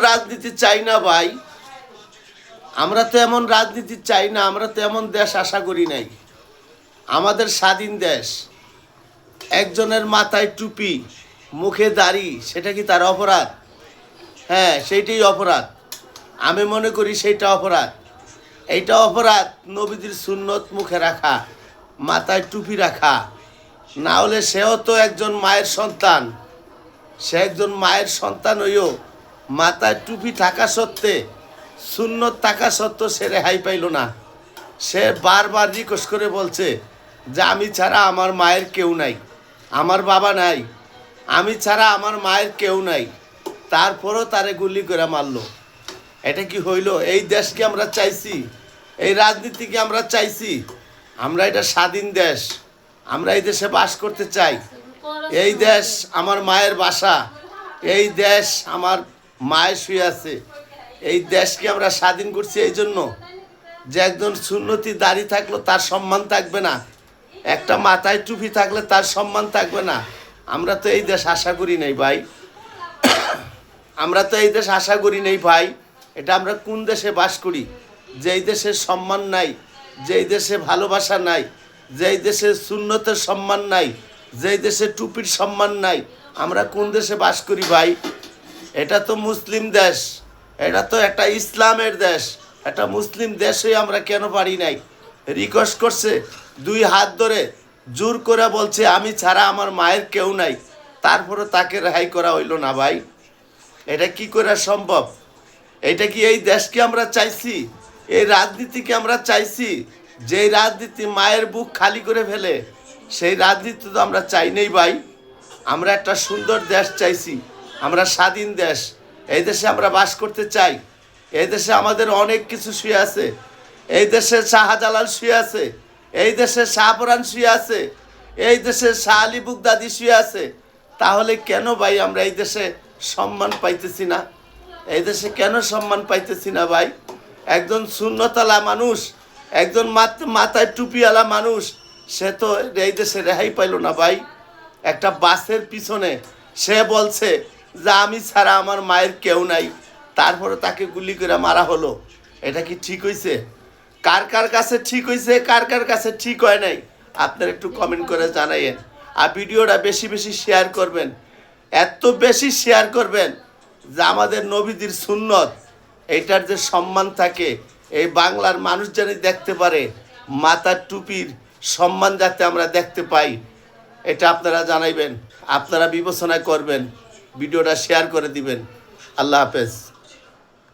রাজনীতি চাই না ভাই, আমরা তো এমন রাজনীতি চাই না, আমরা তো এমন দেশ আশা করি নাই। আমাদের স্বাধীন দেশ, একজনের মাথায় টুপি মুখে দাড়ি, সেটা কি তার অপরাধ? হ্যাঁ, সেইটাই অপরাধ। আমি মনে করি সেইটা অপরাধ। এইটা অপরাধ নবীদের সুন্নত মুখে রাখা, মাথায় টুপি রাখা। না হলে সেও তো একজন মায়ের সন্তান, সে একজন মায়ের সন্তান হইও মাথায় টুপি থাকা সত্ত্বে, সুন্নত থাকা সত্ত্বেও সে রেহাই পাইল না। সে বারবার রিকোয়েস্ট করে বলছে যে আমি ছাড়া আমার মায়ের কেউ নাই, আমার বাবা নাই, আমি ছাড়া আমার মায়ের কেউ নাই। তারপরও তারে গুলি করে মারলো। এটা কি হইল? এই দেশকে আমরা চাইছি? এই রাজনীতিকে আমরা চাইছি? আমরা এটা স্বাধীন দেশ, আমরা এই দেশে বাস করতে চাই। এই দেশ আমার মায়ের বাসা, এই দেশ আমার মায়ের শুয়ে আছে। এই দেশকে আমরা স্বাধীন করছি এই জন্য যে একজন সুন্নতি দাড়ি থাকলো তার সম্মান থাকবে না, একটা মাথায় টুপি থাকলে তার সম্মান থাকবে না। আমরা তো এই দেশ আশা করি নাই ভাই, আমরা তো এই দেশ আশা করি নাই ভাই। এটা আমরা কোন দেশে বাস করি? যেই দেশে সম্মান নাই, যেই দেশে ভালোবাসা নাই, যেই দেশে সুন্নতের সম্মান নাই, যেই দেশে টুপির সম্মান নাই, আমরা কোন দেশে বাস করি ভাই? এটা তো মুসলিম দেশ, এটা তো একটা ইসলামের দেশ, একটা মুসলিম দেশে আমরা কেন পারি নাই? রিকোয়েস্ট করছে, দুই হাত ধরে জোর করে বলছে আমি ছাড়া আমার মায়ের কেউ নাই, তারপরে তাকে রেহাই করা হইল না ভাই। এটা কি করে সম্ভব? এটা কি এই দেশকে আমরা চাইছি? এই রাজনীতিকে আমরা চাইছি? যেই রাজনীতি মায়ের বুক খালি করে ফেলে, সেই রাজনীতি তো আমরা চাই নাই ভাই। আমরা একটা সুন্দর দেশ চাইছি, আমরা স্বাধীন দেশ, এই দেশে আমরা বাস করতে চাই। এই দেশে আমাদের অনেক কিছু শুয়ে আছে, এই দেশে শাহজালাল শুয়ে আছে, এই দেশে শাহপরান শুয়ে আছে, এই দেশে শাহ আলী বুগদাদি শুয়ে আছে। তাহলে কেন ভাই আমরা এই দেশে সম্মান পাইতেছি না? এই দেশে কেন সম্মান পাইতেছি না ভাই? একজন সুন্নতওয়ালা মানুষ, একজন মাথায় টুপিওয়ালা মানুষ, সে তো এই দেশে রেহাই পাইল না ভাই। একটা বাসের পিছনে সে বলছে যে আমি ছাড়া আমার মায়ের কেউ নাই, তারপরে তাকে গুলি করে মারা হলো। এটা কি ঠিক হয়েছে? কার কার কাছে ঠিক হয়েছে, কার কার কাছে ঠিক হয় নাই, আপনারা একটু কমেন্ট করে জানাইয়েন। আর ভিডিওটা বেশি বেশি শেয়ার করবেন, এত বেশি শেয়ার করবেন যে আমাদের নবীদের সুন্নত, এইটার যে সম্মান থাকে, এই বাংলার মানুষ যেন দেখতে পারে, মাথার টুপির সম্মান যাতে আমরা দেখতে পাই, এটা আপনারা জানাইবেন, আপনারা বিবেচনা করবেন, ভিডিওটা শেয়ার করে দিবেন। আল্লাহ হাফেজ।